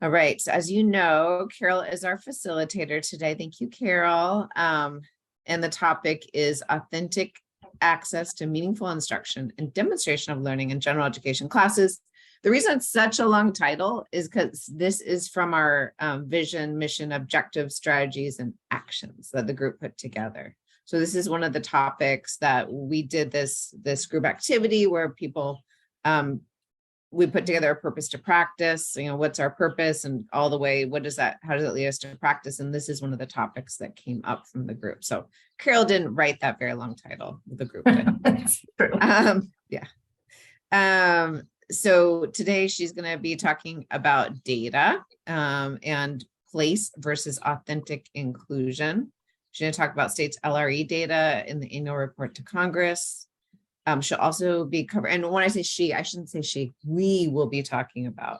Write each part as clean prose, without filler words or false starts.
All right, so as you know, Carol is our facilitator today. Thank you, Carol. And the topic is authentic access to meaningful instruction and demonstration of learning in general education classes. The reason it's such a long title is because this is from our vision, mission, objectives, strategies, and actions that the group put together. So this is one of the topics that we did this group activity where people we put together a purpose to practice, what's our purpose, and all the way, how does it lead us to practice? And this is one of the topics that came up from the group. So Carol didn't write that very long title, the group did. So today she's going to be talking about data and place versus authentic inclusion. She's going to talk about states' LRE data in the annual report to Congress. She'll also be covering, and when I say she, I shouldn't say she, we will be talking about.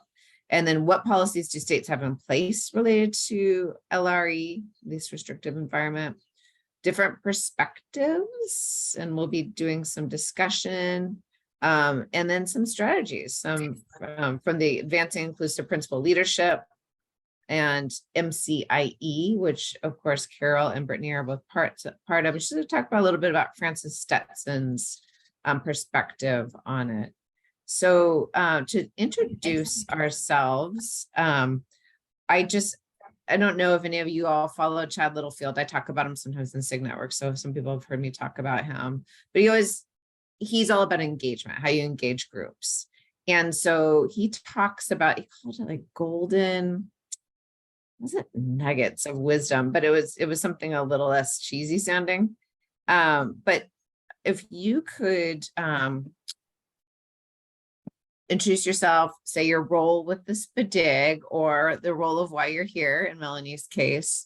And then what policies do states have in place related to LRE, least restrictive environment, different perspectives, and we'll be doing some discussion, and then some strategies, from the Advancing Inclusive Principal Leadership and MCIE, which of course Carol and Brittany are both part of. She's going to talk about a little bit about Frances Stetson's perspective on it. So to introduce ourselves, I don't know if any of you all follow Chad Littlefield. I talk about him sometimes in SIG Network, so some people have heard me talk about him, but he's all about engagement, how you engage groups. And so he talks about, he called it like golden, wasn't nuggets of wisdom, but it was something a little less cheesy sounding. But if you could introduce yourself, say your role with the SPDIG or the role of why you're here in Melanie's case,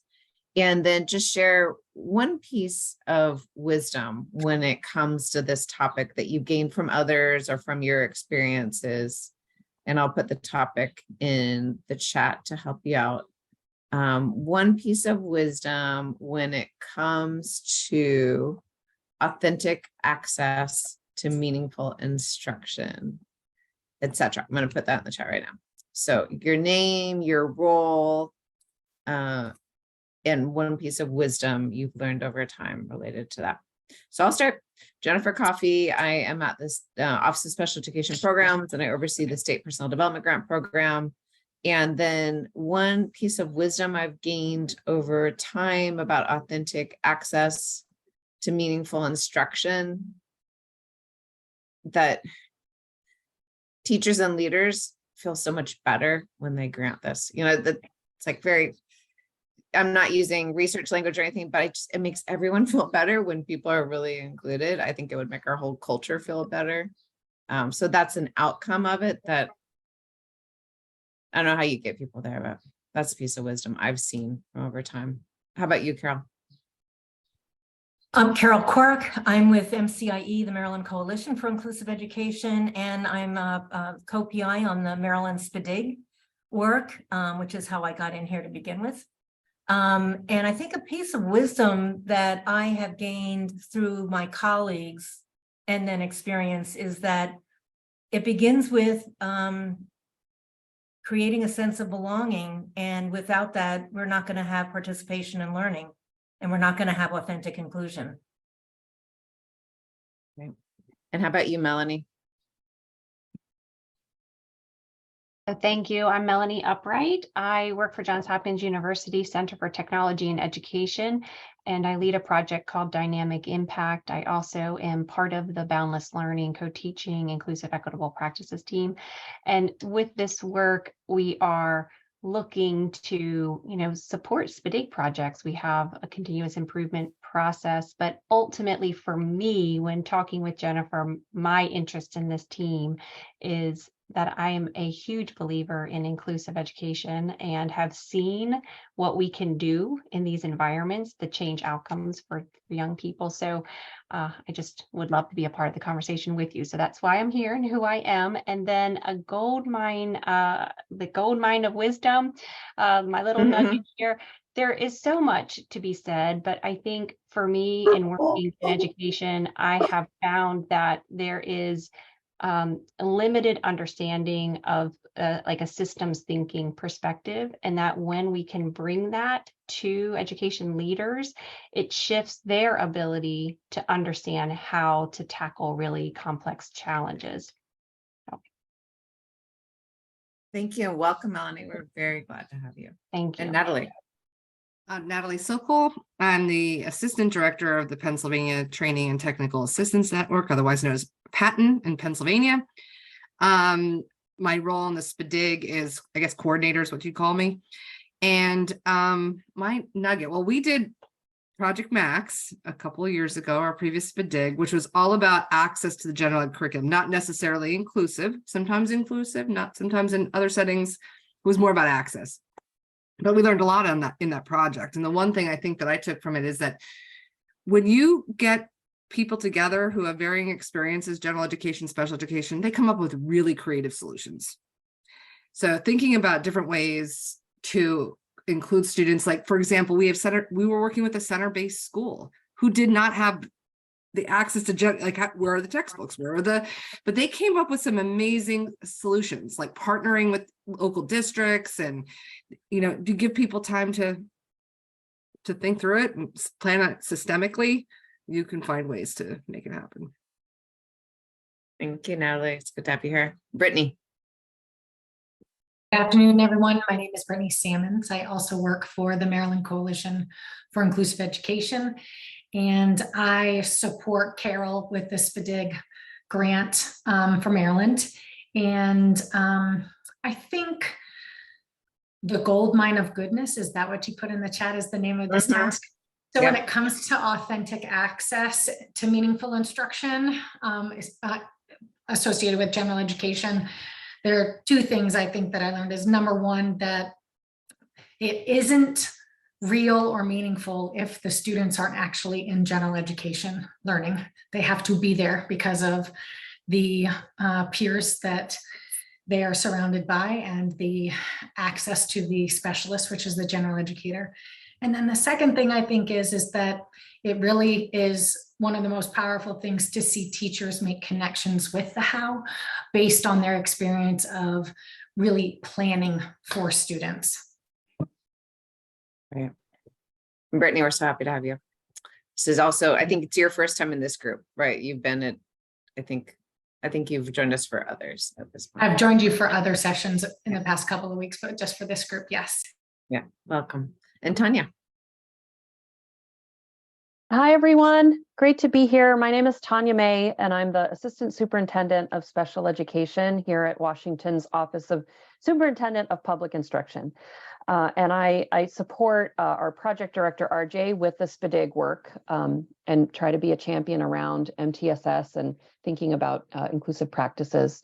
and then just share one piece of wisdom when it comes to this topic that you've gained from others or from your experiences. And I'll put the topic in the chat to help you out. One piece of wisdom when it comes to authentic access to meaningful instruction, etc. I'm going to put that in the chat right now. So your name, your role, and one piece of wisdom you've learned over time related to that. So I'll start. Jennifer Coffey. I am at this Office of Special Education Programs, and I oversee the State Personnel Development Grant Program. And then one piece of wisdom I've gained over time about authentic access to meaningful instruction, that teachers and leaders feel so much better when they grant this. It's like I'm not using research language or anything, but it makes everyone feel better when people are really included. I think it would make our whole culture feel better. So that's an outcome of it that I don't know how you get people there, but that's a piece of wisdom I've seen from over time. How about you, Carol? I'm Carol Quirk. I'm with MCIE, the Maryland Coalition for Inclusive Education, and I'm a co-PI on the Maryland SPDIG work, which is how I got in here to begin with. And I think a piece of wisdom that I have gained through my colleagues and then experience is that it begins with creating a sense of belonging. And without that, we're not going to have participation in learning, and we're not going to have authentic inclusion. Okay. And how about you, Melanie? Thank you. I'm Melanie Upright. I work for Johns Hopkins University Center for Technology and Education, and I lead a project called Dynamic Impact. I also am part of the Boundless Learning Co-Teaching Inclusive Equitable Practices team. And with this work, we are looking to, support SPDIG projects. We have a continuous improvement process, but ultimately for me, when talking with Jennifer, my interest in this team is that I am a huge believer in inclusive education and have seen what we can do in these environments to change outcomes for young people. So I just would love to be a part of the conversation with you. So that's why I'm here and who I am. And then a gold mine, the gold mine of wisdom, my little nugget here. There is so much to be said, but I think for me in working in education, I have found that there is a limited understanding of like a systems thinking perspective, and that when we can bring that to education leaders, it shifts their ability to understand how to tackle really complex challenges. Thank you. Welcome, Melanie. We're very glad to have you. Thank you. And Natalie. Natalie Sokol. I'm the Assistant Director of the Pennsylvania Training and Technical Assistance Network, otherwise known as PATN in Pennsylvania. My role in the SPDIG is, I guess, coordinator is what you call me. And my nugget, well, we did Project Max a couple of years ago, our previous SPDIG, which was all about access to the general ed curriculum, not necessarily inclusive, sometimes inclusive, not sometimes in other settings, it was more about access. But we learned a lot on that in that project. And the one thing I think that I took from it is that when you get people together who have varying experiences, general education, special education, they come up with really creative solutions. So thinking about different ways to include students, like, for example, we were working with a center-based school who did not have the access to where are the textbooks, but they came up with some amazing solutions, like partnering with local districts and, to give people time to think through it and plan it systemically. You can find ways to make it happen. Thank you, Natalie. It's good to have you here. Brittany. Good afternoon, everyone. My name is Brittany Salmons. I also work for the Maryland Coalition for Inclusive Education, and I support Carol with the SPDIG grant for Maryland. And I think the gold mine of goodness, is that what you put in the chat as the name of this task? So when it comes to authentic access to meaningful instruction associated with general education, there are two things I think that I learned is, number one, that it isn't real or meaningful if the students aren't actually in general education learning. They have to be there because of the peers that they are surrounded by and the access to the specialist, which is the general educator. And then the second thing I think is that it really is one of the most powerful things to see teachers make connections with the how based on their experience of really planning for students. Right. Brittany, we're so happy to have you. This is also, I think it's your first time in this group, right? You've been at, I think you've joined us for others at this point. I've joined you for other sessions in the past couple of weeks, but just for this group, yes. Yeah, welcome. And Tanya. Hi, everyone. Great to be here. My name is Tanya May, and I'm the Assistant Superintendent of Special Education here at Washington's Office of Superintendent of Public Instruction. And I support our project director, RJ, with the SPDIG work and try to be a champion around MTSS and thinking about inclusive practices.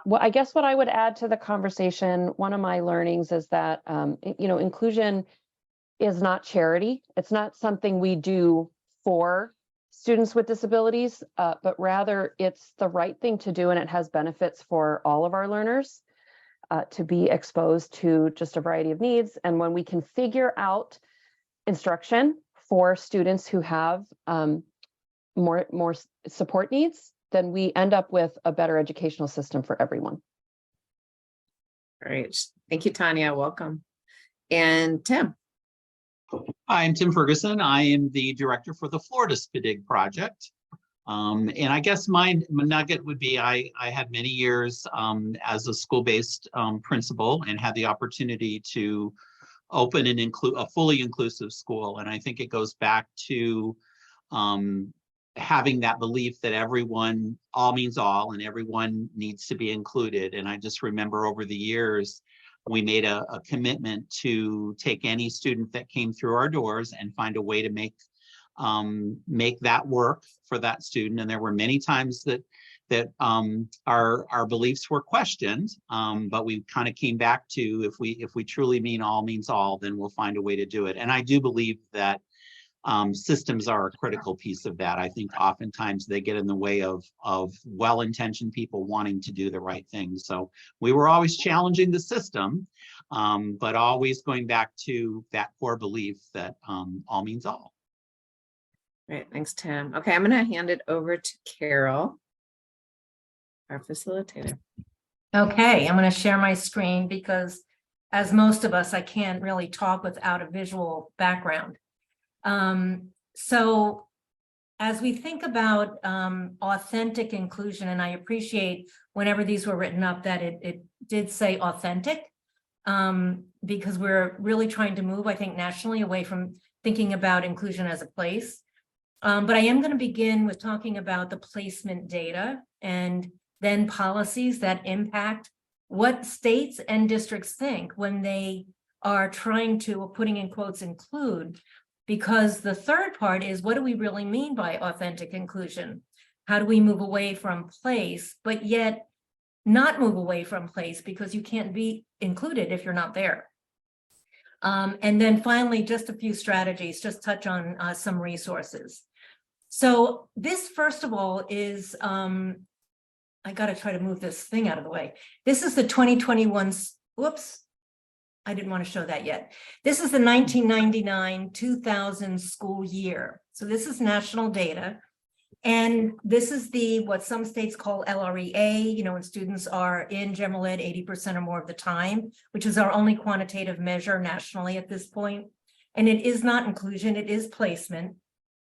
Well, I guess what I would add to the conversation, one of my learnings is that, inclusion is not charity. It's not something we do for students with disabilities, but rather it's the right thing to do, and it has benefits for all of our learners to be exposed to just a variety of needs. And when we can figure out instruction for students who have more support needs, then we end up with a better educational system for everyone. Great. Thank you, Tanya. Welcome. And Tim. Hi, I'm Tim Ferguson. I am the director for the Florida SPDIG project. And I guess my nugget would be I had many years as a school-based principal and had the opportunity to open and include a fully inclusive school. And I think it goes back to having that belief that everyone, all means all, and everyone needs to be included. And I just remember over the years, we made a commitment to take any student that came through our doors and find a way to make that work for that student. And there were many times that our beliefs were questioned, but we kind of came back to if we truly mean all means all, then we'll find a way to do it. And I do believe that systems are a critical piece of that. I think oftentimes they get in the way of well-intentioned people wanting to do the right thing. So we were always challenging the system, but always going back to that core belief that all means all. Great, thanks, Tim. Okay, I'm going to hand it over to Carol, our facilitator. Okay, I'm going to share my screen because as most of us, I can't really talk without a visual background. So as we think about authentic inclusion, and I appreciate whenever these were written up that it did say authentic, because we're really trying to move, I think, nationally away from thinking about inclusion as a place. But I am going to begin with talking about the placement data and then policies that impact what states and districts think when they are trying to, putting in quotes, include, because the third part is, what do we really mean by authentic inclusion? How do we move away from place, but yet not move away from place, because you can't be included if you're not there. And then finally, just a few strategies, just touch on some resources. So this, first of all, is, I got to try to move this thing out of the way. This is the 2021, whoops, I didn't want to show that yet. This is the 1999-2000 school year. So this is national data. And this is what some states call LREA, you know, when students are in general ed 80% or more of the time, which is our only quantitative measure nationally at this point. And it is not inclusion, it is placement.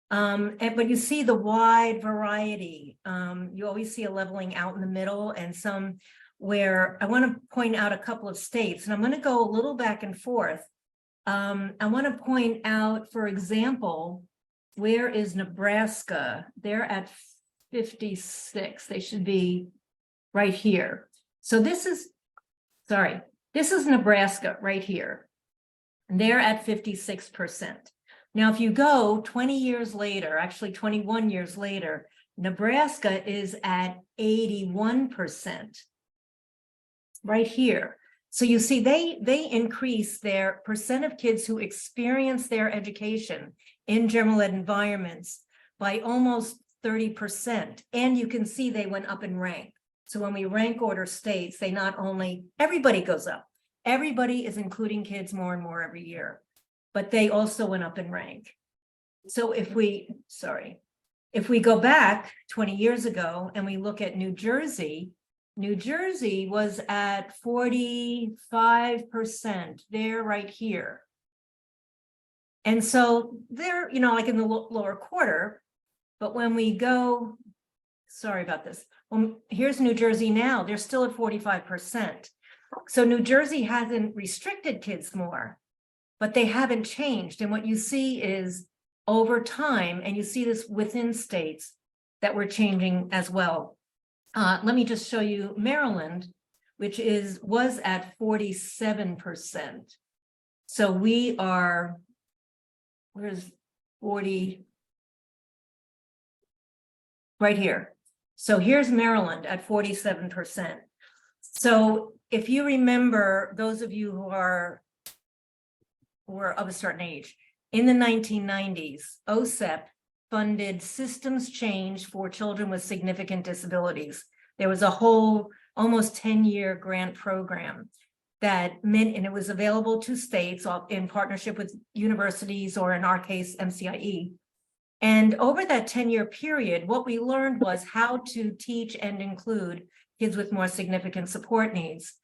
But you see the wide variety. You always see a leveling out in the middle, and some where I want to point out a couple of states, and I'm going to go a little back and forth. I want to point out, for example, where is Nebraska? They're at 56. They should be right here. So this is Nebraska right here. And they're at 56%. Now, if you go 20 years later, actually 21 years later, Nebraska is at 81%. Right here. So you see, they increase their percent of kids who experience their education in general ed environments by almost 30%. And you can see they went up in rank. So when we rank order states, they not only, everybody goes up. Everybody is including kids more and more every year, but they also went up in rank. So if we go back 20 years ago and we look at New Jersey was at 45%. They're right here. And so they're, you know, like in the lower quarter, but when we go, sorry about this. Well, here's New Jersey now, they're still at 45%. So New Jersey hasn't restricted kids more, but they haven't changed. And what you see is over time, and you see this within states, that we're changing as well. Let me just show you Maryland, which was at 47%. So we are, where's 40? Right here. So here's Maryland at 47%. So if you remember, those of you who were of a certain age, in the 1990s, OSEP funded systems change for children with significant disabilities. There was a whole almost 10-year grant program that meant, and it was available to states in partnership with universities, or in our case, MCIE. And over that 10-year period, what we learned was how to teach and include kids with more significant support needs.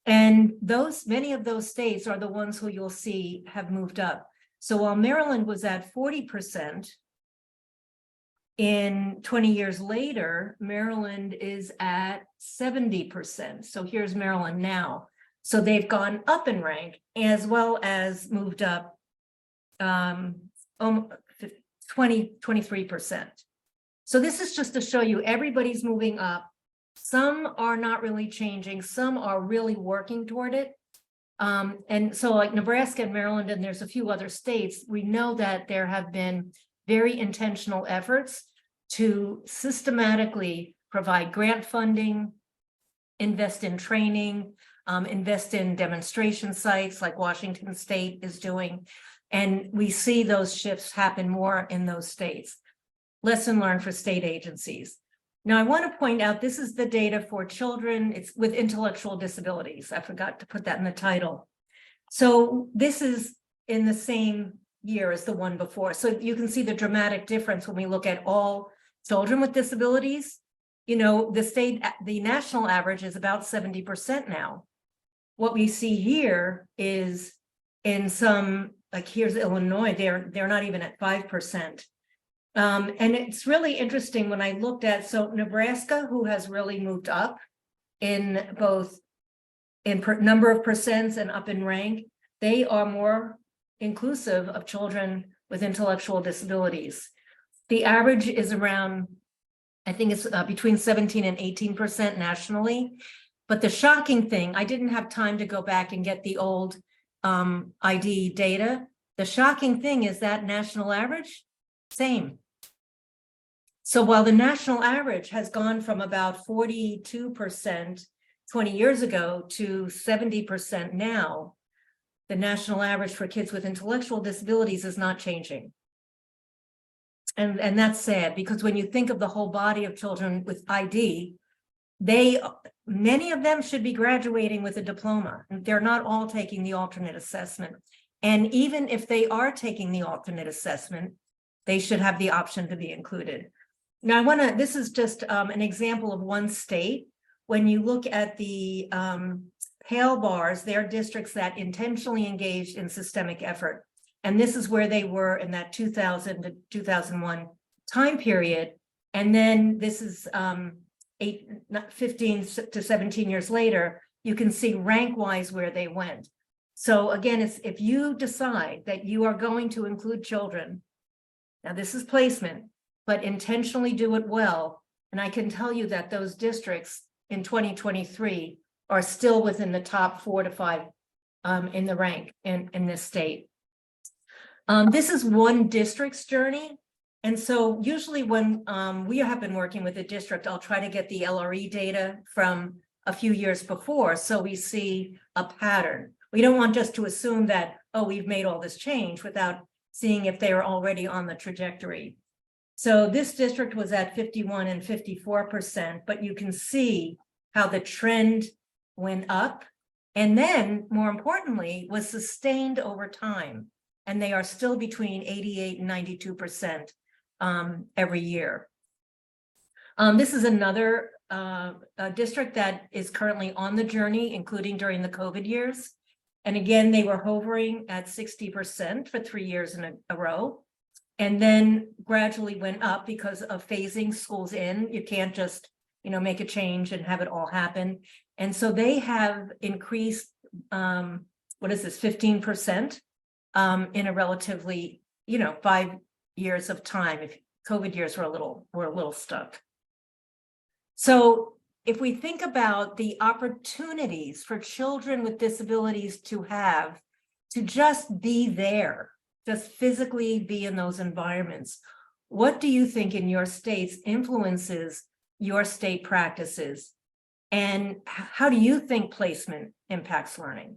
And many of those states are the ones who you'll see have moved up. So while Maryland was at 40%, in 20 years later, Maryland is at 70%. So here's Maryland now. So they've gone up in rank as well as moved up 23%. So this is just to show you everybody's moving up. Some are not really changing. Some are really working toward it. And so like Nebraska and Maryland, and there's a few other states, we know that there have been very intentional efforts to systematically provide grant funding, invest in training, invest in demonstration sites like Washington State is doing. And we see those shifts happen more in those states. Lesson learned for state agencies. Now, I want to point out, this is the data for children. It's with intellectual disabilities. I forgot to put that in the title. So this is in the same year as the one before. So you can see the dramatic difference when we look at all children with disabilities you know, the national average is about 70% now. What we see here is in some, like here's Illinois, they're not even at 5%. And it's really interesting when I looked at, so Nebraska, who has really moved up in both number of percents and up in rank, they are more inclusive of children with intellectual disabilities. The average is around, I think it's between 17 and 18% nationally. But the shocking thing, I didn't have time to go back and get the old ID data. The shocking thing is that national average, same. So while the national average has gone from about 42% 20 years ago to 70% now, the national average for kids with intellectual disabilities is not changing. And that's sad, because when you think of the whole body of children with ID, many of them should be graduating with a diploma. They're not all taking the alternate assessment. And even if they are taking the alternate assessment, they should have the option to be included. Now, this is just an example of one state. When you look at the pale bars, they're districts that intentionally engaged in systemic effort. And this is where they were in that 2000 to 2001 time period. And then this is 15 to 17 years later, you can see rank-wise where they went. So again, it's if you decide that you are going to include children, now this is placement, but intentionally do it well. And I can tell you that those districts in 2023 are still within the top 4 to 5 in the rank in this state. This is one district's journey. And so usually when we have been working with a district, I'll try to get the LRE data from a few years before, so we see a pattern. We don't want just to assume that, oh, we've made all this change without seeing if they are already on the trajectory. So this district was at 51 and 54%, but you can see how the trend went up, and then more importantly, was sustained over time. And they are still between 88 and 92% every year. This is another district that is currently on the journey, including during the COVID years. And again, they were hovering at 60% for 3 years in a row, and then gradually went up because of phasing schools in. You can't just, make a change and have it all happen. And so they have increased, 15%. In a relatively, 5 years of time. If COVID years were a little stuck. So if we think about the opportunities for children with disabilities to just be there, just physically be in those environments, what do you think in your states influences your state practices? And how do you think placement impacts learning?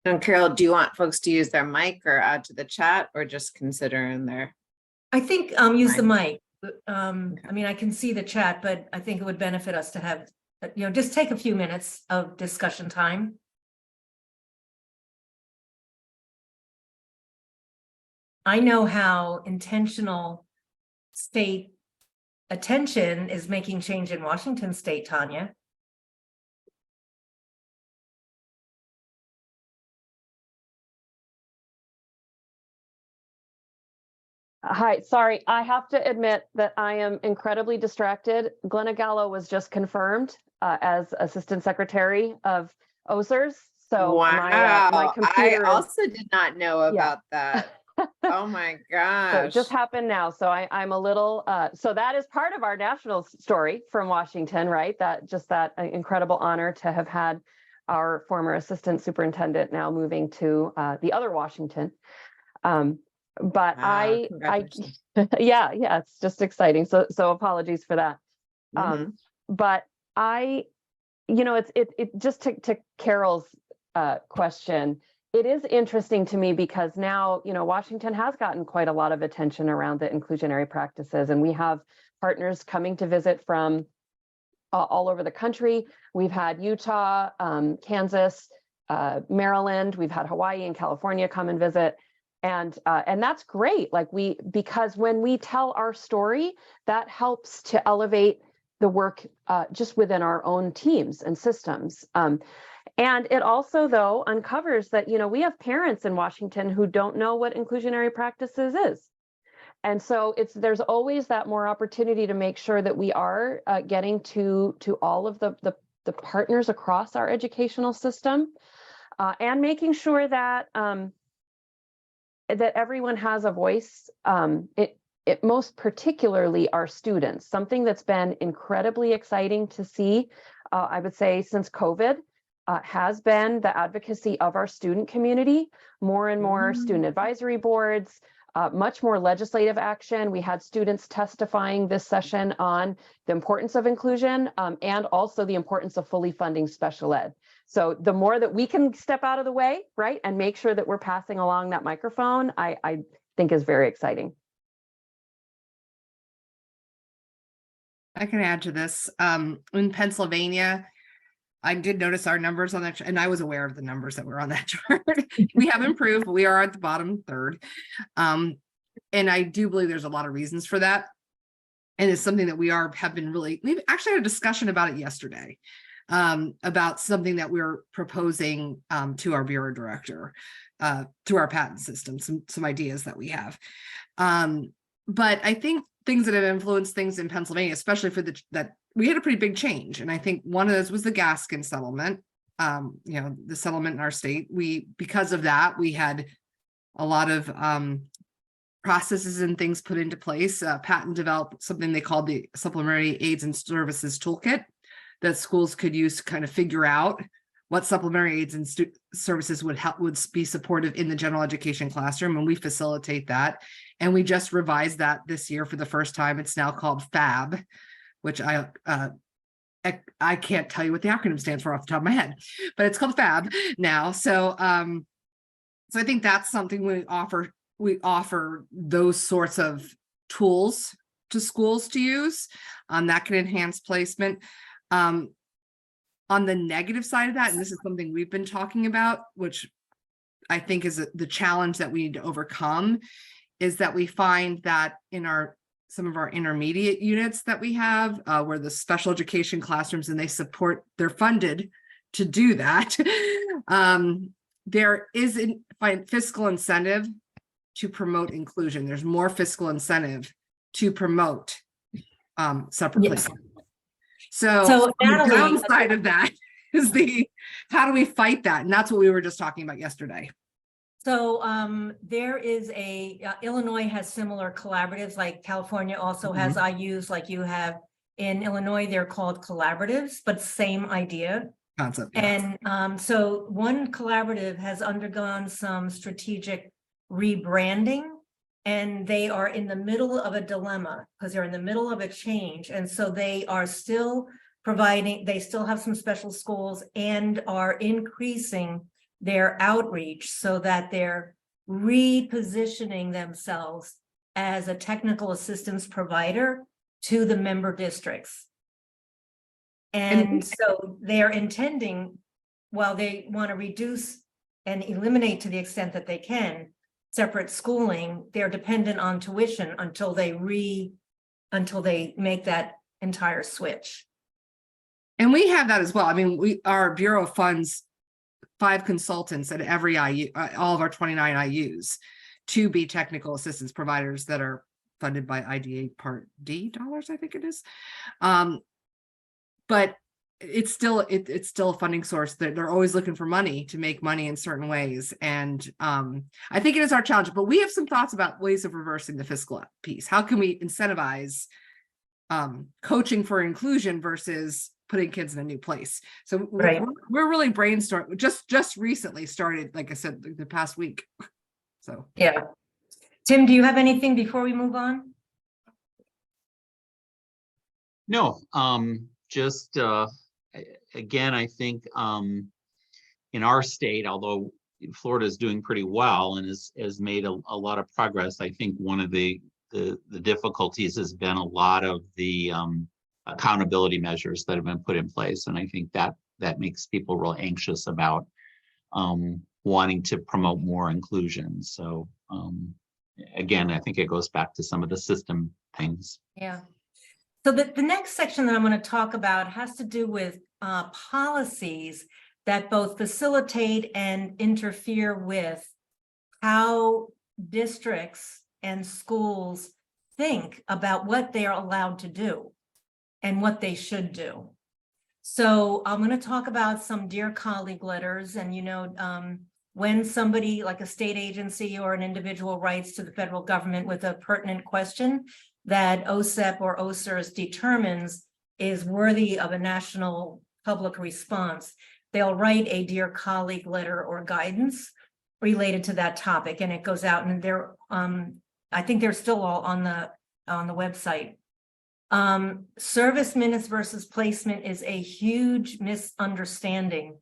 And Carol, do you want folks to use their mic or add to the chat, or just consider in there? I think use the mic. I mean, I can see the chat, but I think it would benefit us to have, just take a few minutes of discussion time. I know how intentional state attention is making change in Washington State, Tanya. Hi, sorry, I have to admit that I am incredibly distracted. Glenna Gallo was just confirmed as Assistant Secretary of OSERS. So my computer I also did not know about that. Oh my gosh. So it just happened now. So I'm a little, so that is part of our national story from Washington, right? That incredible honor to have had our former Assistant Superintendent now moving to the other Washington. But Wow, yeah, it's just exciting. So apologies for that. But it just to Carol's question, it is interesting to me because now, Washington has gotten quite a lot of attention around the inclusionary practices, and we have partners coming to visit from all over the country. We've had Utah, Kansas, Maryland, we've had Hawaii and California come and visit. And that's great. Like because when we tell our story, that helps to elevate the work just within our own teams and systems. And it also, though, uncovers that, we have parents in Washington who don't know what inclusionary practices is. And so there's always that more opportunity to make sure that we are getting to all of the partners across our educational system, and making sure that that everyone has a voice. It most particularly our students. Something that's been incredibly exciting to see, I would say, since COVID, has been the advocacy of our student community. More and more student advisory boards, much more legislative action. We had students testifying this session on the importance of inclusion, and also the importance of fully funding special ed. So the more that we can step out of the way, right, and make sure that we're passing along that microphone, I think is very exciting. I can add to this. In Pennsylvania, I did notice our numbers on that, and I was aware of the numbers that were on that chart. We have improved, but we are at the bottom third. And I do believe there's a lot of reasons for that. And it's something that we've actually had a discussion about it yesterday, about something that we're proposing to our bureau director, through our patent system, some ideas that we have. But I think things that have influenced things in Pennsylvania, especially for that we had a pretty big change. And I think one of those was the Gaskin settlement, the settlement in our state. Because of that, we had a lot of processes and things put into place. Patent developed something they called the Supplementary Aids and Services Toolkit that schools could use to kind of figure out what supplementary aids and services would be supportive in the general education classroom, and we facilitate that. And we just revised that this year for the first time. It's now called FAB, which I can't tell you what the acronym stands for off the top of my head, but it's called FAB now. So I think that's something we offer. We offer those sorts of tools to schools to use, that can enhance placement. On the negative side of that, and this is something we've been talking about, which I think is the challenge that we need to overcome, is that we find that in some of our intermediate units that we have, where the special education classrooms, and they're funded to do that. There is fiscal incentive to promote inclusion. There's more fiscal incentive to promote separate Yes. placement. So the Natalie, downside of that is how do we fight that? And that's what we were just talking about yesterday. So there is Illinois has similar collaboratives, like California also has IUs like you have in Illinois. They're called collaboratives, but same idea. Concept. Yeah. And so one collaborative has undergone some strategic rebranding, and they are in the middle of a dilemma because they're in the middle of a change. And so they are still they still have some special schools and are increasing their outreach so that they're repositioning themselves as a technical assistance provider to the member districts. And so they're intending, while they want to reduce and eliminate to the extent that they can separate schooling, they're dependent on tuition until they make that entire switch. And we have that as well. I mean, our Bureau funds 5 consultants at every IU, all of our 29 IUs, to be technical assistance providers that are funded by IDA Part D dollars, I think it is. But it's still a funding source that they're always looking for money to make money in certain ways. And I think it is our challenge, but we have some thoughts about ways of reversing the fiscal piece. How can we incentivize coaching for inclusion versus putting kids in a new place? So Right. we're really brainstorming, just recently started, like I said, the past week. So Yeah. Tim, do you have anything before we move on? No, just again, I think in our state, although Florida is doing pretty well and has made a lot of progress, I think one of the difficulties has been a lot of the accountability measures that have been put in place. And I think that makes people real anxious about wanting to promote more inclusion. So again, I think it goes back to some of the system things. Yeah. So the next section that I'm going to talk about has to do with policies that both facilitate and interfere with how districts and schools think about what they are allowed to do and what they should do. So I'm going to talk about some dear colleague letters, and when somebody like a state agency or an individual writes to the federal government with a pertinent question that OSEP or OSERS determines is worthy of a national public response, they'll write a dear colleague letter or guidance related to that topic, and it goes out, and they're I think they're still all on the website. Service minutes versus placement is a huge misunderstanding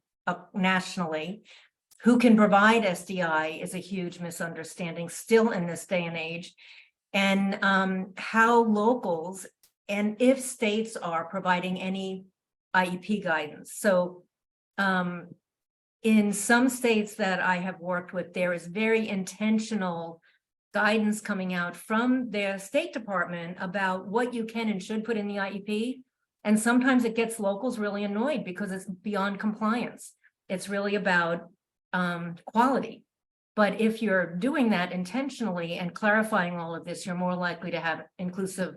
nationally. Who can provide SDI is a huge misunderstanding still in this day and age. And how locals and if states are providing any IEP guidance. So in some states that I have worked with, there is very intentional guidance coming out from their State Department about what you can and should put in the IEP. And sometimes it gets locals really annoyed because it's beyond compliance. It's really about quality. But if you're doing that intentionally and clarifying all of this, you're more likely to have inclusive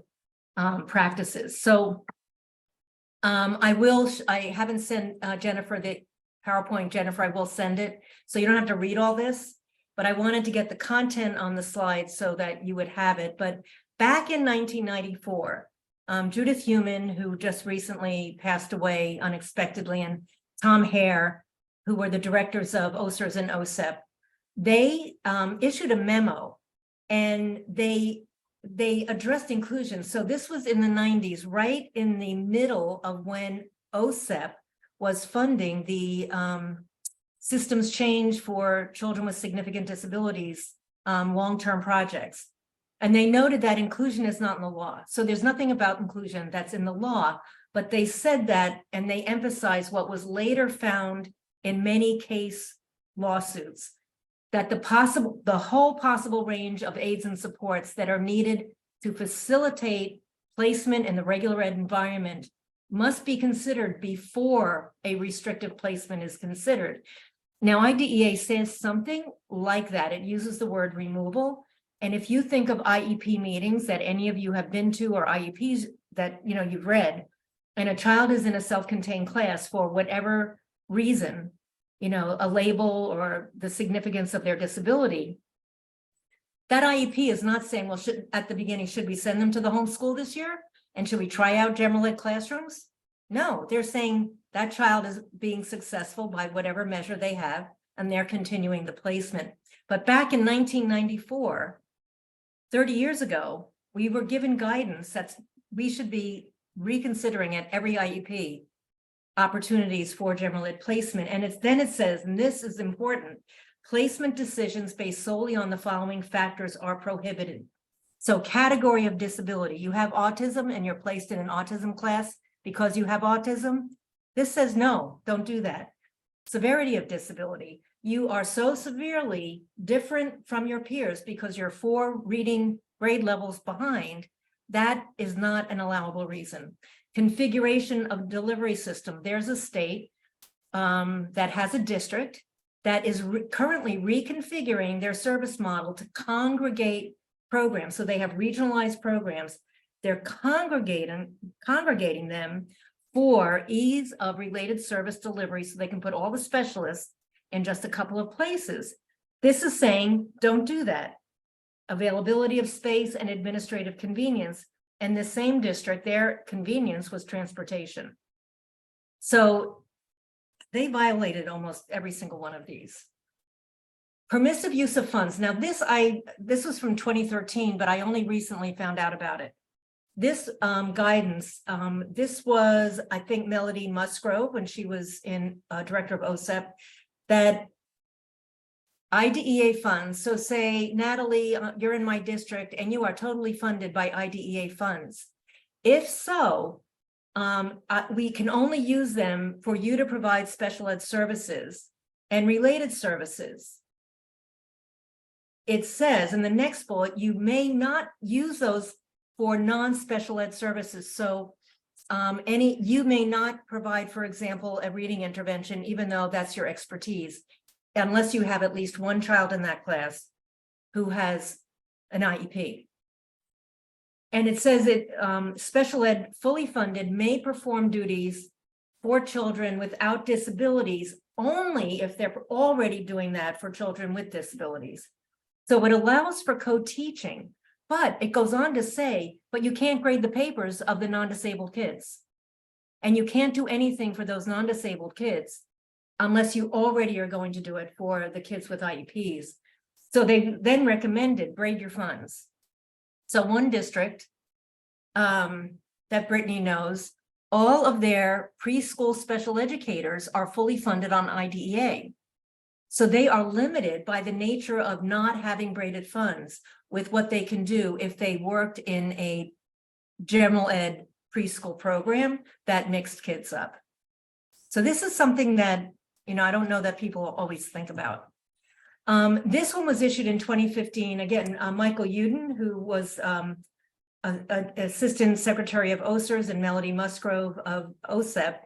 practices. So I haven't sent Jennifer the PowerPoint. Jennifer, I will send it. So you don't have to read all this, but I wanted to get the content on the slide so that you would have it. But back in 1994, Judith Heumann, who just recently passed away unexpectedly, and Tom Hare, who were the directors of OSERS and OSEP, they issued a memo, and they addressed inclusion. So this was in the 90s, right in the middle of when OSEP was funding the systems change for children with significant disabilities, long-term projects. And they noted that inclusion is not in the law. So there's nothing about inclusion that's in the law, but they said that, and they emphasized what was later found in many case lawsuits, that the whole possible range of aids and supports that are needed to facilitate placement in the regular ed environment must be considered before a restrictive placement is considered. Now, IDEA says something like that. It uses the word removal. And if you think of IEP meetings that any of you have been to, or IEPs that you've read, and a child is in a self-contained class for whatever reason, a label or the significance of their disability, that IEP is not saying, well, at the beginning, should we send them to the homeschool this year? And should we try out general ed classrooms? No, they're saying that child is being successful by whatever measure they have, and they're continuing the placement. But back in 1994, 30 years ago, we were given guidance that we should be reconsidering at every IEP opportunities for general ed placement. And it says, and this is important, placement decisions based solely on the following factors are prohibited. So category of disability, you have autism and you're placed in an autism class because you have autism. This says, no, don't do that. Severity of disability, you are so severely different from your peers because you're 4 reading grade levels behind. That is not an allowable reason. Configuration of delivery system. There's a state that has a district that is currently reconfiguring their service model to congregate programs. So they have regionalized programs. They're congregating them for ease of related service delivery so they can put all the specialists in just a couple of places. This is saying, don't do that. Availability of space and administrative convenience. And the same district, their convenience was transportation. So they violated almost every single one of these. Permissive use of funds. Now this was from 2013, but I only recently found out about it. This guidance, this was, I think, Melody Musgrove when she was director of OSEP, that IDEA funds. So say, Natalie, you're in my district and you are totally funded by IDEA funds. If so, we can only use them for you to provide special ed services and related services. It says in the next bullet, you may not use those for non-special ed services. So you may not provide, for example, a reading intervention, even though that's your expertise, unless you have at least one child in that class who has an IEP. And it says that special ed fully funded may perform duties for children without disabilities only if they're already doing that for children with disabilities. So it allows for co-teaching, but it goes on to say, but you can't grade the papers of the non-disabled kids. And you can't do anything for those non-disabled kids unless you already are going to do it for the kids with IEPs. So they then recommended grade your funds. So one district that Brittany knows, all of their preschool special educators are fully funded on IDEA. So they are limited by the nature of not having graded funds with what they can do if they worked in a general ed preschool program that mixed kids up. So this is something that, I don't know that people always think about. This one was issued in 2015. Again, Michael Uden, who was Assistant Secretary of OSERS, and Melody Musgrove of OSEP,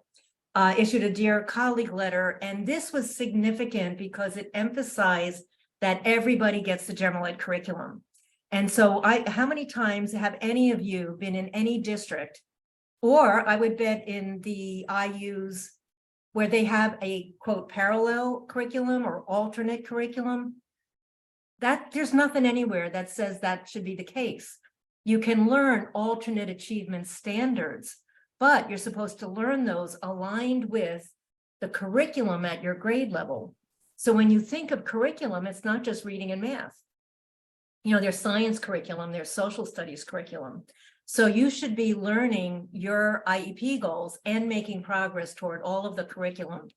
issued a Dear Colleague letter. And this was significant because it emphasized that everybody gets the general ed curriculum. And so how many times have any of you been in any district, or I would bet in the IUs, where they have a quote parallel curriculum or alternate curriculum? That there's nothing anywhere that says that should be the case. You can learn alternate achievement standards, but you're supposed to learn those aligned with the curriculum at your grade level. So when you think of curriculum, it's not just reading and math. There's science curriculum, there's social studies curriculum. So you should be learning your IEP goals and making progress toward all of the curriculum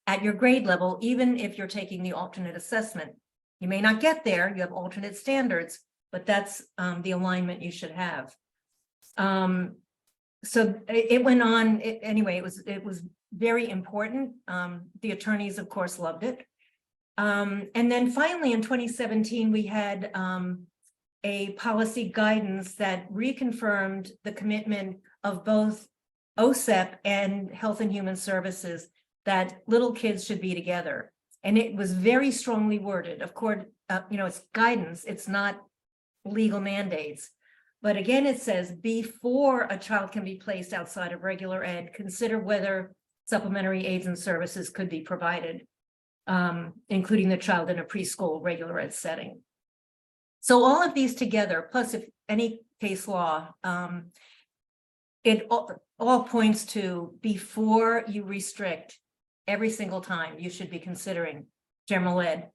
at your grade level, even if you're taking the alternate assessment. You may not get there, you have alternate standards, but that's the alignment you should have. So it went on, anyway, it was very important. The attorneys, of course, loved it. And then finally in 2017, we had a policy guidance that reconfirmed the commitment of both OSEP and Health and Human Services that little kids should be together. And it was very strongly worded. Of course, it's guidance, it's not legal mandates. But again, it says before a child can be placed outside of regular ed, consider whether supplementary aids and services could be provided, including the child in a preschool regular ed setting. So all of these together, plus if any case law, it all points to before you restrict, every single time you should be considering general ed.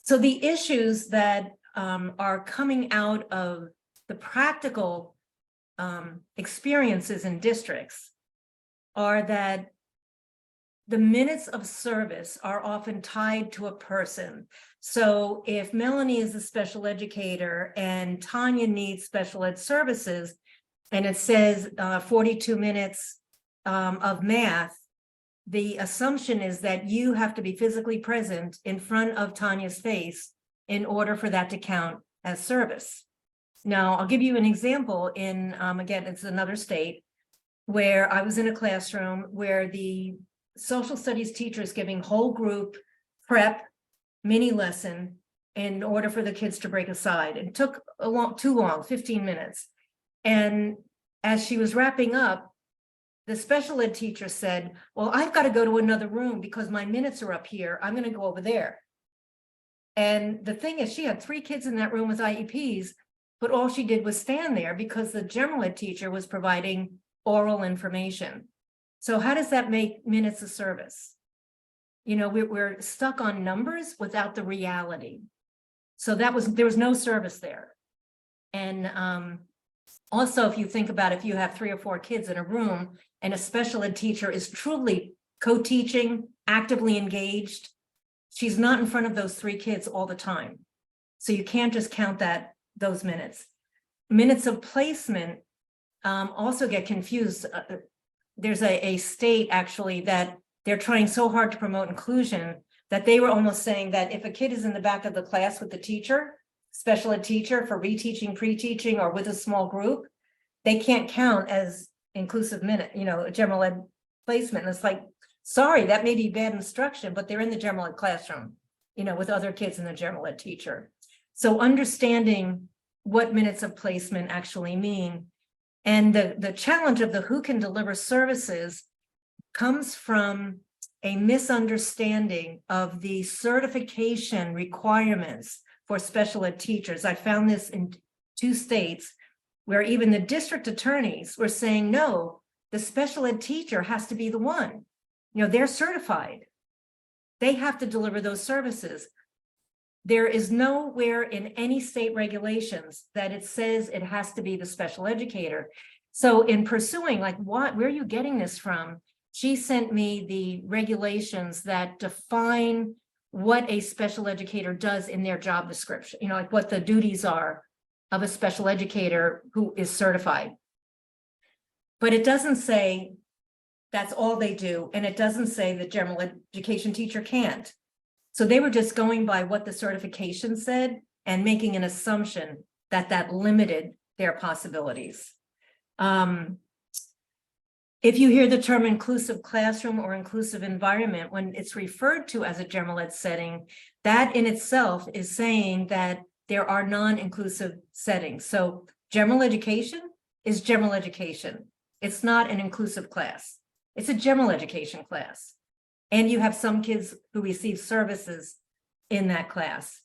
So the issues that are coming out of the practical experiences in districts are that the minutes of service are often tied to a person. So if Melanie is a special educator and Tanya needs special ed services, and it says 42 minutes of math, the assumption is that you have to be physically present in front of Tanya's face in order for that to count as service. Now, I'll give you an example in, again, it's another state, where I was in a classroom where the social studies teacher is giving whole group prep mini lesson in order for the kids to break aside. It took too long, 15 minutes. And as she was wrapping up, the special ed teacher said, well, I've got to go to another room because my minutes are up here. I'm going to go over there. And the thing is, she had 3 kids in that room with IEPs, but all she did was stand there because the general ed teacher was providing oral information. So how does that make minutes of service? We're stuck on numbers without the reality. So there was no service there. And also, if you think about if you have 3 or 4 kids in a room and a special ed teacher is truly co-teaching, actively engaged, she's not in front of those 3 kids all the time. So you can't just count those minutes. Minutes of placement also get confused. there's a state actually that they're trying so hard to promote inclusion that they were almost saying that if a kid is in the back of the class with the teacher, special ed teacher for reteaching, pre-teaching, or with a small group, they can't count as inclusive minute, a general ed placement. And it's like, sorry, that may be bad instruction, but they're in the general ed classroom, with other kids and the general ed teacher. So understanding what minutes of placement actually mean. And the challenge of the who can deliver services comes from a misunderstanding of the certification requirements for special ed teachers. I found this in 2 states where even the district attorneys were saying, no, the special ed teacher has to be the one. They're certified. They have to deliver those services. There is nowhere in any state regulations that it says it has to be the special educator. So in pursuing, like, where are you getting this from? She sent me the regulations that define what a special educator does in their job description, like what the duties are of a special educator who is certified. But it doesn't say that's all they do. And it doesn't say the general education teacher can't. So they were just going by what the certification said and making an assumption that that limited their possibilities. If you hear the term inclusive classroom or inclusive environment, when it's referred to as a general ed setting, that in itself is saying that there are non-inclusive settings. So general education is general education. It's not an inclusive class. It's a general education class. And you have some kids who receive services in that class.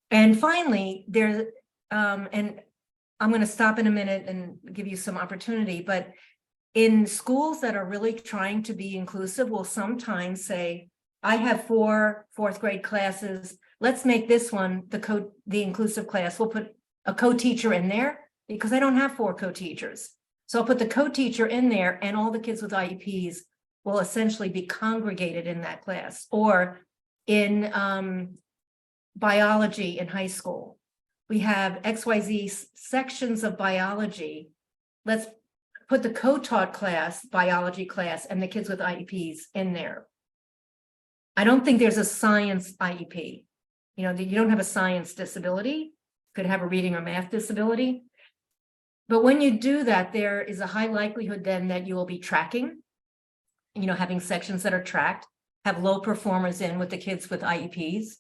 And finally, and I'm going to stop in a minute and give you some opportunity, but in schools that are really trying to be inclusive will sometimes say, I have 4 fourth grade classes. Let's make this one the inclusive class. We'll put a co-teacher in there because I don't have 4 co-teachers. So I'll put the co-teacher in there and all the kids with IEPs will essentially be congregated in that class. Or in biology in high school, we have XYZ sections of biology. Let's put the co-taught class, biology class, and the kids with IEPs in there. I don't think there's a science IEP. You don't have a science disability. You could have a reading or math disability. But when you do that, there is a high likelihood then that you will be tracking, having sections that are tracked, have low performers in with the kids with IEPs.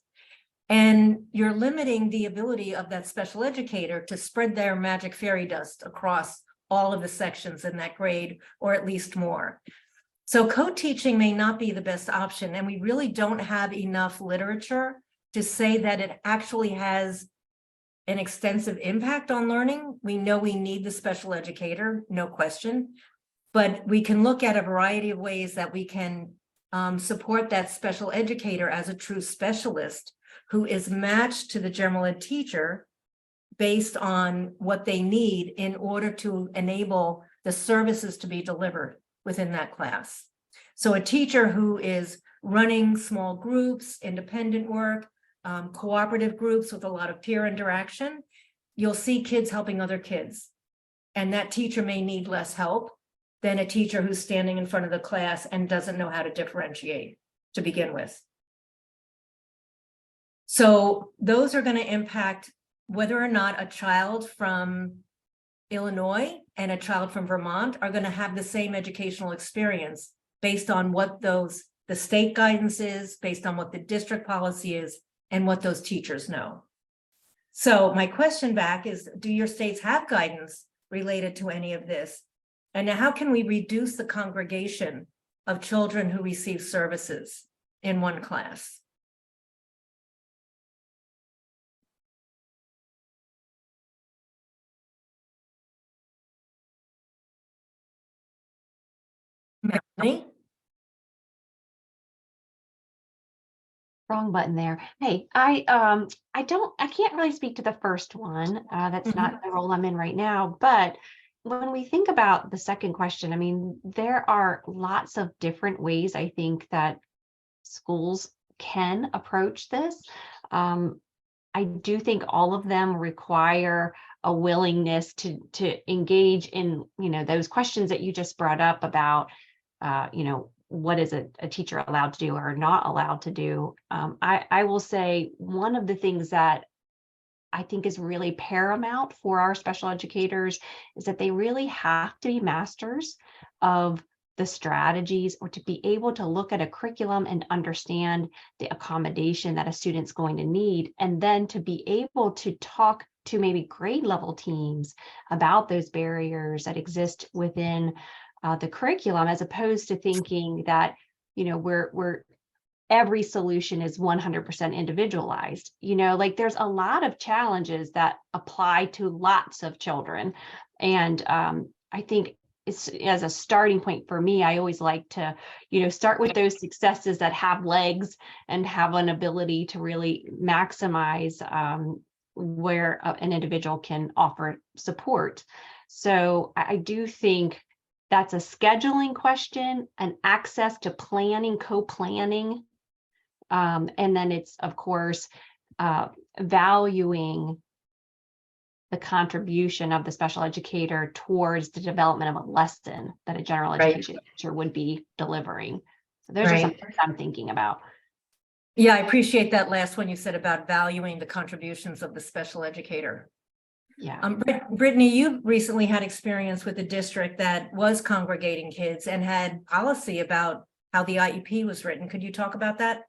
And you're limiting the ability of that special educator to spread their magic fairy dust across all of the sections in that grade, or at least more. So co-teaching may not be the best option. And we really don't have enough literature to say that it actually has an extensive impact on learning. We know we need the special educator, no question, but we can look at a variety of ways that we can support that special educator as a true specialist who is matched to the general ed teacher based on what they need in order to enable the services to be delivered within that class. So a teacher who is running small groups, independent work, cooperative groups with a lot of peer interaction, you'll see kids helping other kids. And that teacher may need less help than a teacher who's standing in front of the class and doesn't know how to differentiate to begin with. So those are going to impact whether or not a child from Illinois and a child from Vermont are going to have the same educational experience based on what the state guidance is, based on what the district policy is, and what those teachers know. So my question back is, do your states have guidance related to any of this? And how can we reduce the congregation of children who receive services in one class? Melanie? Wrong button there. Hey, I can't really speak to the first one. That's not the role I'm in right now. But when we think about the second question, I mean, there are lots of different ways I think that schools can approach this. I do think all of them require a willingness to engage in, those questions that you just brought up about, what is a teacher allowed to do or not allowed to do. I will say one of the things that I think is really paramount for our special educators is that they really have to be masters of the strategies, or to be able to look at a curriculum and understand the accommodation that a student's going to need, and then to be able to talk to maybe grade level teams about those barriers that exist within the curriculum, as opposed to thinking that, we're every solution is 100% individualized. Like there's a lot of challenges that apply to lots of children. And I think it's, as a starting point for me, I always like to, start with those successes that have legs and have an ability to really maximize where an individual can offer support. So I do think that's a scheduling question, and access to planning, co-planning. And then it's, of course, valuing the contribution of the special educator towards the development of a lesson that a general education teacher would be delivering. So those are some things I'm thinking about. Yeah, I appreciate that last one you said about valuing the contributions of the special educator. Yeah. Brittany, you recently had experience with a district that was congregating kids and had policy about how the IEP was written. Could you talk about that?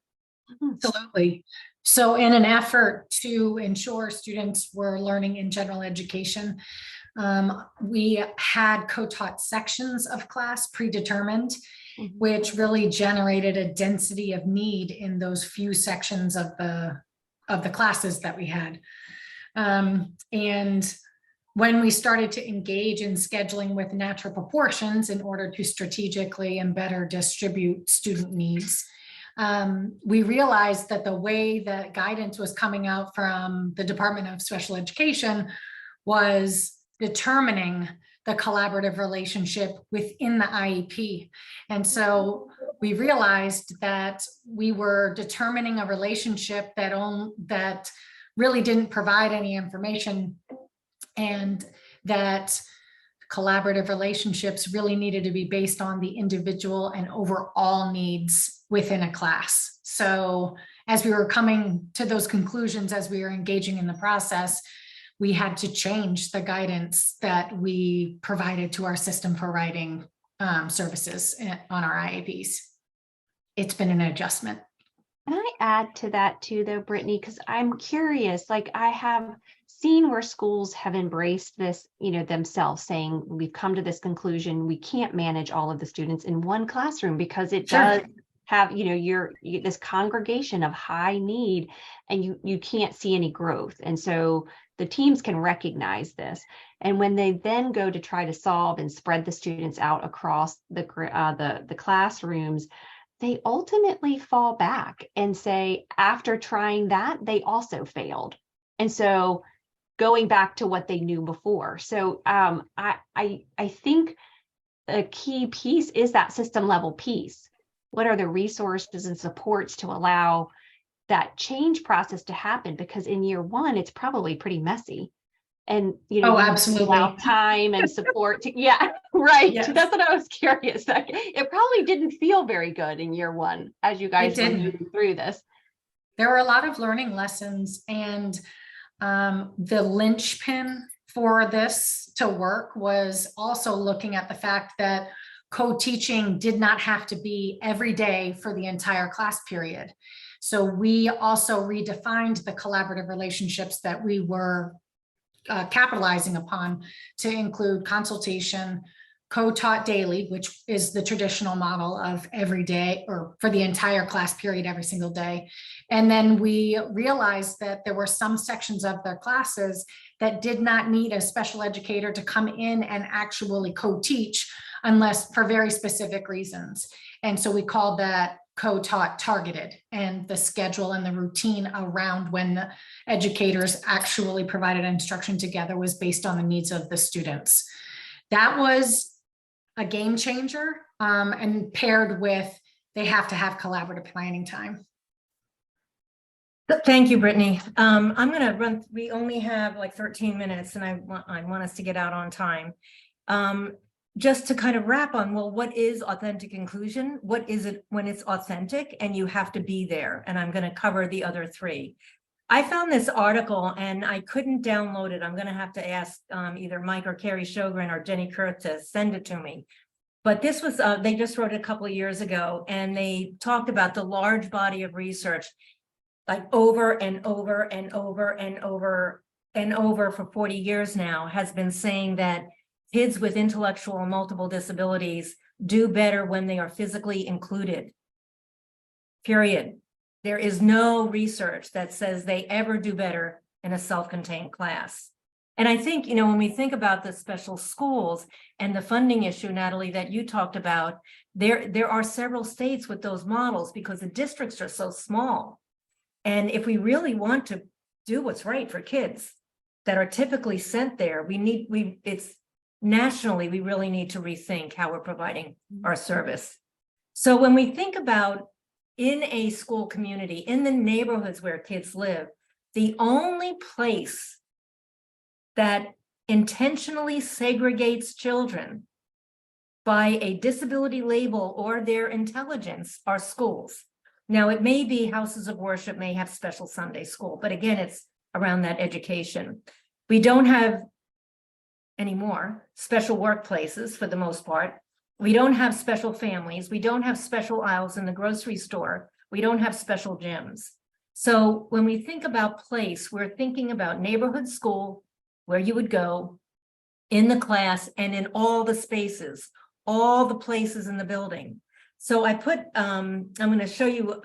Absolutely. So in an effort to ensure students were learning in general education, we had co-taught sections of class predetermined, which really generated a density of need in those few sections of the classes that we had. And when we started to engage in scheduling with natural proportions in order to strategically and better distribute student needs, we realized that the way that guidance was coming out from the Department of Special Education was determining the collaborative relationship within the IEP. And so we realized that we were determining a relationship that really didn't provide any information, and that collaborative relationships really needed to be based on the individual and overall needs within a class. So as we were coming to those conclusions, as we were engaging in the process, we had to change the guidance that we provided to our system for writing services on our IEPs. It's been an adjustment. Can I add to that too, though, Brittany? Because I'm curious, like I have seen where schools have embraced this, themselves, saying we've come to this conclusion, we can't manage all of the students in one classroom because it does have, this congregation of high need, and you can't see any growth. And so the teams can recognize this. And when they then go to try to solve and spread the students out across the classrooms, they ultimately fall back and say, after trying that, they also failed. And so going back to what they knew before. So I think a key piece is that system level piece. What are the resources and supports to allow that change process to happen? Because in year one, it's probably pretty messy. And, absolutely, allow time and support to, right. Yes. That's what I was curious. It probably didn't feel very good in year one as you guys were moving through this. There were a lot of learning lessons, and the linchpin for this to work was also looking at the fact that co-teaching did not have to be every day for the entire class period. So we also redefined the collaborative relationships that we were capitalizing upon to include consultation, co-taught daily, which is the traditional model of every day or for the entire class period every single day. And then we realized that there were some sections of their classes that did not need a special educator to come in and actually co-teach unless for very specific reasons. And so we called that co-taught targeted, and the schedule and the routine around when the educators actually provided instruction together was based on the needs of the students. That was a game changer, and paired with, they have to have collaborative planning time. Thank you, Brittany. I'm gonna run, we only have like 13 minutes and I want us to get out on time. Just to kind of wrap on, well, what is authentic inclusion? What is it when it's authentic and you have to be there? And I'm gonna cover the other three. I found this article and I couldn't download it. I'm gonna have to ask either Mike or Carrie Sjogren or Jenny Kurth to send it to me. But this was, they just wrote it a couple of years ago and they talked about the large body of research like over and over and over and over and over for 40 years now has been saying that kids with intellectual or multiple disabilities do better when they are physically included. Period. There is no research that says they ever do better in a self-contained class. And I think, you know, when we think about the special schools and the funding issue, Natalie, that you talked about, there are several states with those models because the districts are so small. And if we really want to do what's right for kids that are typically sent there, it's nationally, we really need to rethink how we're providing our service. So when we think about in a school community, in the neighborhoods where kids live, the only place that intentionally segregates children by a disability label or their intelligence are schools. Now, it may be houses of worship, may have special Sunday school, but again, it's around that education. We don't have anymore special workplaces for the most part. We don't have special families. We don't have special aisles in the grocery store. We don't have special gyms. So when we think about place, we're thinking about neighborhood school, where you would go in the class and in all the spaces, all the places in the building. So I put, I'm going to show you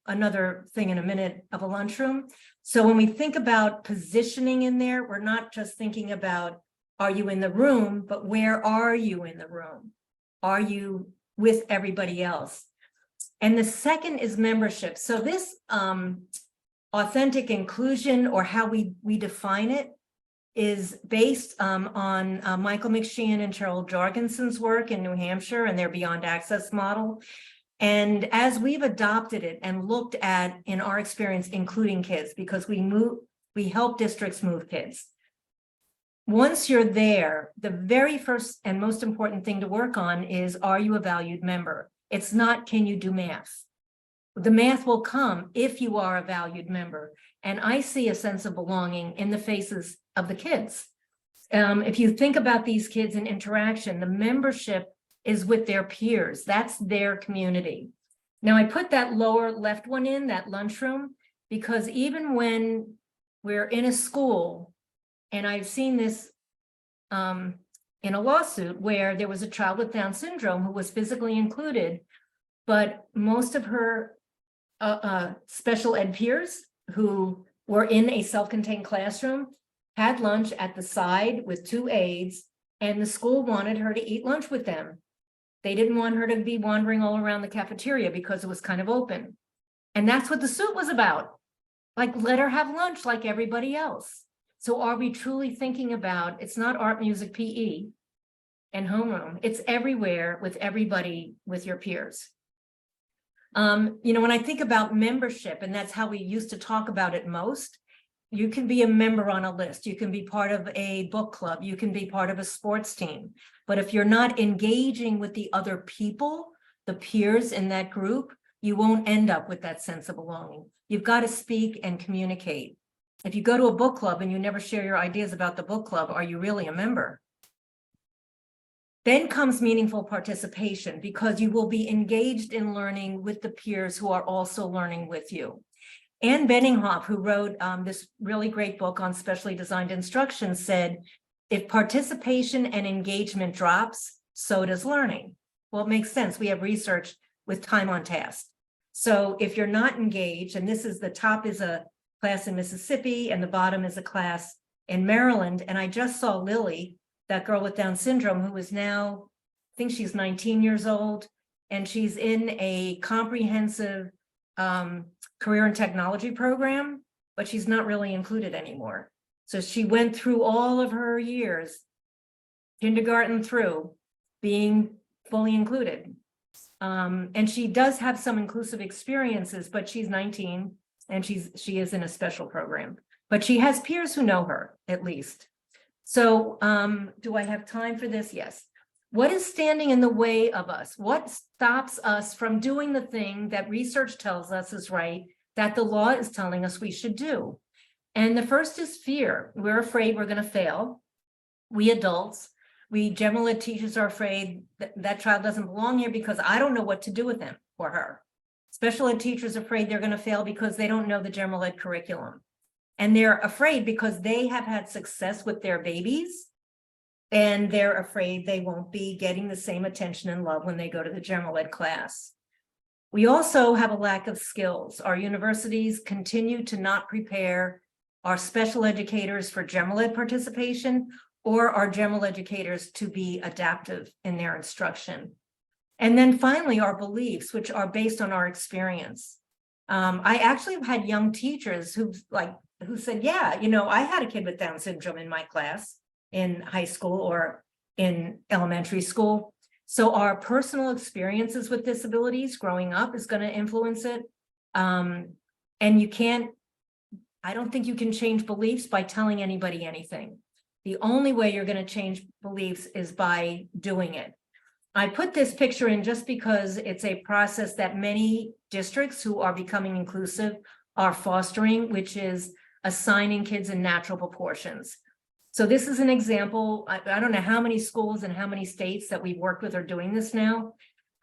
another thing in a minute of a lunchroom. So when we think about positioning in there, we're not just thinking about, are you in the room, but where are you in the room? Are you with everybody else? And the second is membership. So this authentic inclusion, or how we define it, is based on Michael McSheehan and Cheryl Jorgensen's work in New Hampshire and their Beyond Access model. And as we've adopted it and looked at, in our experience, including kids, because we help districts move kids. Once you're there, the very first and most important thing to work on is, are you a valued member? It's not, can you do math? The math will come if you are a valued member. And I see a sense of belonging in the faces of the kids. If you think about these kids in interaction, the membership is with their peers. That's their community. Now I put that lower left one in, that lunchroom, because even when we're in a school, and I've seen this in a lawsuit where there was a child with Down syndrome who was physically included, but most of her special ed peers who were in a self-contained classroom had lunch at the side with two aides, and the school wanted her to eat lunch with them. They didn't want her to be wandering all around the cafeteria because it was kind of open. And that's what the suit was about. Like, let her have lunch like everybody else. So are we truly thinking about, it's not art, music, PE and homeroom, it's everywhere with everybody, with your peers. You know, when I think about membership, and that's how we used to talk about it most, you can be a member on a list, you can be part of a book club, you can be part of a sports team. But if you're not engaging with the other people, the peers in that group, you won't end up with that sense of belonging. You've got to speak and communicate. If you go to a book club and you never share your ideas about the book club, are you really a member? Then comes meaningful participation, because you will be engaged in learning with the peers who are also learning with you. Anne Benninghoff, who wrote this really great book on specially designed instruction, said, if participation and engagement drops, so does learning. Well, it makes sense. We have research with time on task. So if you're not engaged, and this is, the top is a class in Mississippi and the bottom is a class in Maryland. And I just saw Lily, that girl with Down syndrome, who is now, I think she's 19 years old, and she's in a comprehensive career and technology program, but she's not really included anymore. So she went through all of her years, kindergarten through, being fully included. And she does have some inclusive experiences, but she's 19. and she is in a special program, but she has peers who know her at least. So do I have time for this? Yes. What is standing in the way of us? What stops us from doing the thing that research tells us is right, that the law is telling us we should do? And the first is fear. We're afraid we're going to fail. We adults, we general ed teachers are afraid that that child doesn't belong here because I don't know what to do with him or her. Special ed teachers are afraid they're going to fail because they don't know the general ed curriculum. And they're afraid because they have had success with their babies, and they're afraid they won't be getting the same attention and love when they go to the general ed class. We also have a lack of skills. Our universities continue to not prepare our special educators for general ed participation or our general educators to be adaptive in their instruction. And then finally, our beliefs, which are based on our experience. I actually have had young teachers who said, yeah, you know, I had a kid with Down syndrome in my class in high school or in elementary school. So our personal experiences with disabilities growing up is going to influence it. And I don't think you can change beliefs by telling anybody anything. The only way you're going to change beliefs is by doing it. I put this picture in just because it's a process that many districts who are becoming inclusive are fostering, which is assigning kids in natural proportions. So this is an example. I don't know how many schools and how many states that we've worked with are doing this now.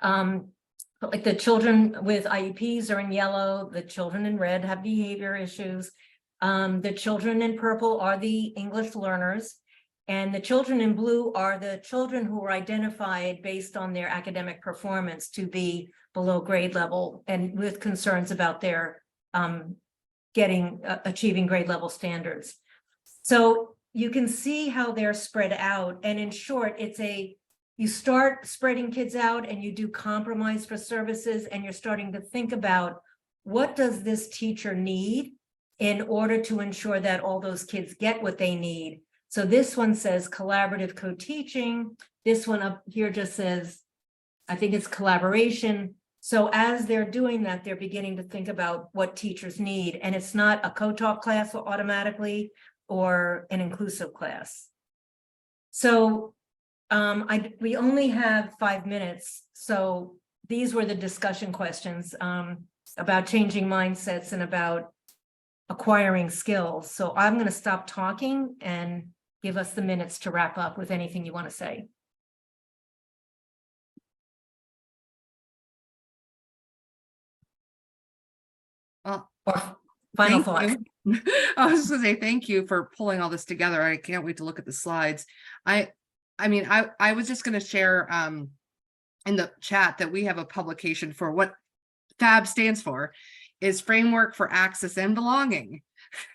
But like the children with IEPs are in yellow, the children in red have behavior issues. The children in purple are the English learners, and the children in blue are the children who are identified based on their academic performance to be below grade level and with concerns about their achieving grade level standards. So you can see how they're spread out. And in short, you start spreading kids out and you do compromise for services, and you're starting to think about, what does this teacher need in order to ensure that all those kids get what they need? So this one says collaborative co-teaching. This one up here just says, I think it's collaboration. So as they're doing that, they're beginning to think about what teachers need. And it's not a co-taught class automatically or an inclusive class. So we only have 5 minutes. So these were the discussion questions about changing mindsets and about acquiring skills. So I'm going to stop talking and give us the minutes to wrap up with anything you want to say. Well, Or final thank thoughts. you. I was just gonna say thank you for pulling all this together. I can't wait to look at the slides. I was just gonna share in the chat that we have a publication for what FAB stands for, is Framework for Access and Belonging.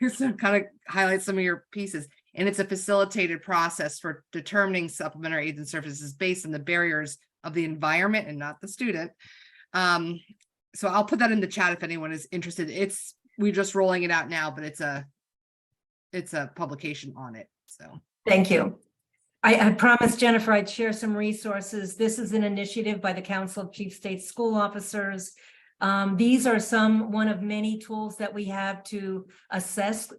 So kind of highlight some of your pieces. And it's a facilitated process for determining supplementary aids and services based on the barriers of the environment and not the student. So I'll put that in the chat if anyone is interested. We're just rolling it out now, but it's a publication on it. So Thank you. I promised Jennifer I'd share some resources. This is an initiative by the Council of Chief State School Officers. These are one of many tools that we have to assess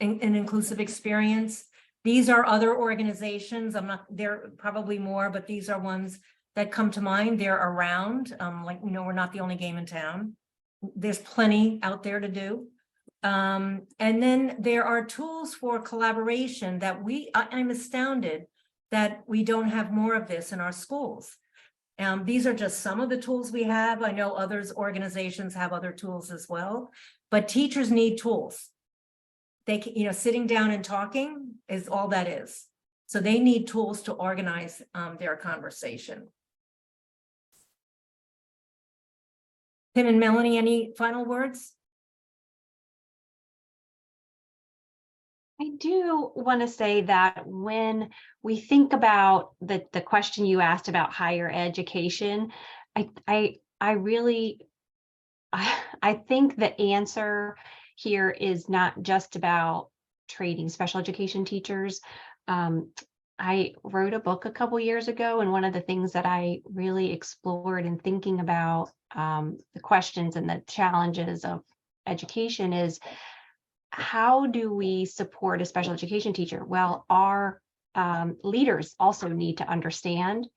an inclusive experience. These are other organizations. There are probably more, but these are ones that come to mind. They're around, we're not the only game in town. There's plenty out there to do. And then there are tools for collaboration that I'm astounded that we don't have more of this in our schools. These are just some of the tools we have. I know organizations have other tools as well, but teachers need tools. They can, sitting down and talking is all that is. So they need tools to organize their conversation. Tim and Melanie, any final words? I do want to say that when we think about the question you asked about higher education, I think the answer here is not just about training special education teachers. I wrote a book a couple years ago, and one of the things that I really explored in thinking about the questions and the challenges of education is, how do we support a special education teacher? Well, our leaders also need to understand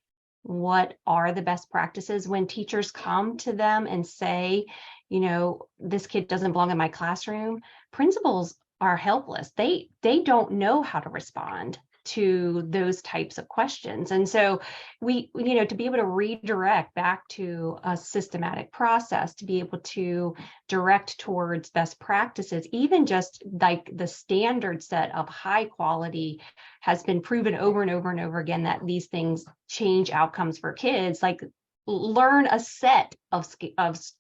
what are the best practices when teachers come to them and say, you know, this kid doesn't belong in my classroom. Principals are helpless. They don't know how to respond to those types of questions. And so we, you know, to be able to redirect back to a systematic process, to be able to direct towards best practices, even just like the standard set of high quality has been proven over and over and over again that these things change outcomes for kids. Like, learn a set of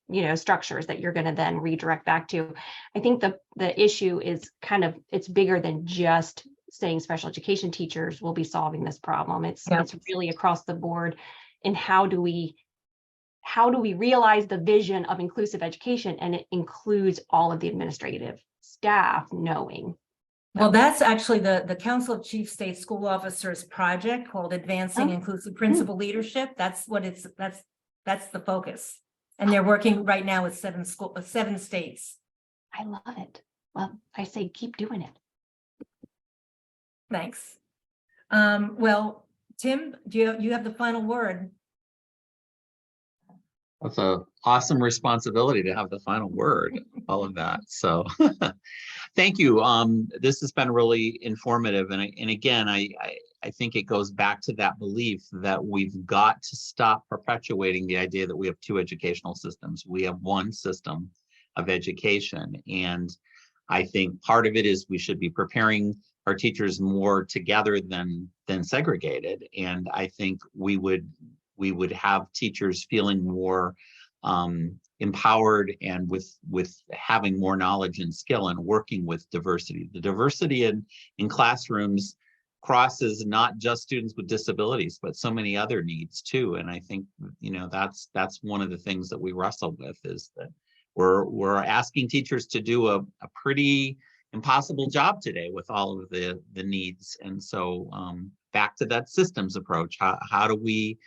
you know, structures that you're going to then redirect back to. I think the issue is kind of, it's bigger than just saying special education teachers will be solving this problem. It's really across the board. And how do we realize the vision of inclusive education? And it includes all of the administrative staff knowing. Well, that's actually the Council of Chief State School Officers project called Advancing Inclusive Principal Leadership. That's what that's the focus. And they're working right now with 7 states. I love it. Well, I say keep doing it. Thanks. Well, Tim, you have the final word? That's an awesome responsibility to have the final word, all of that. So thank you. This has been really informative. And again, I think it goes back to that belief that we've got to stop perpetuating the idea that we have 2 educational systems. We have one system of education. And I think part of it is we should be preparing our teachers more together than segregated. And I think we would have teachers feeling more empowered and with having more knowledge and skill and working with diversity. The diversity in classrooms crosses not just students with disabilities, but so many other needs too. And I think, you know, that's one of the things that we wrestle with, is that we're asking teachers to do a pretty impossible job today with all of the needs. And so back to that systems approach, how do we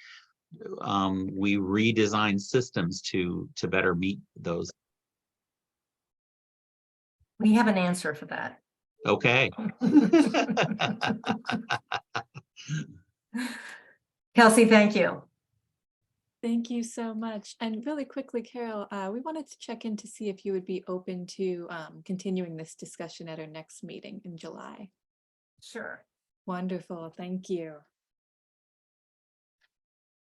redesign systems to better meet those? We have an answer for that. Okay. Kelsey, thank you. Thank you so much. And really quickly, Carol, we wanted to check in to see if you would be open to continuing this discussion at our next meeting in July. Sure. Wonderful. Thank you.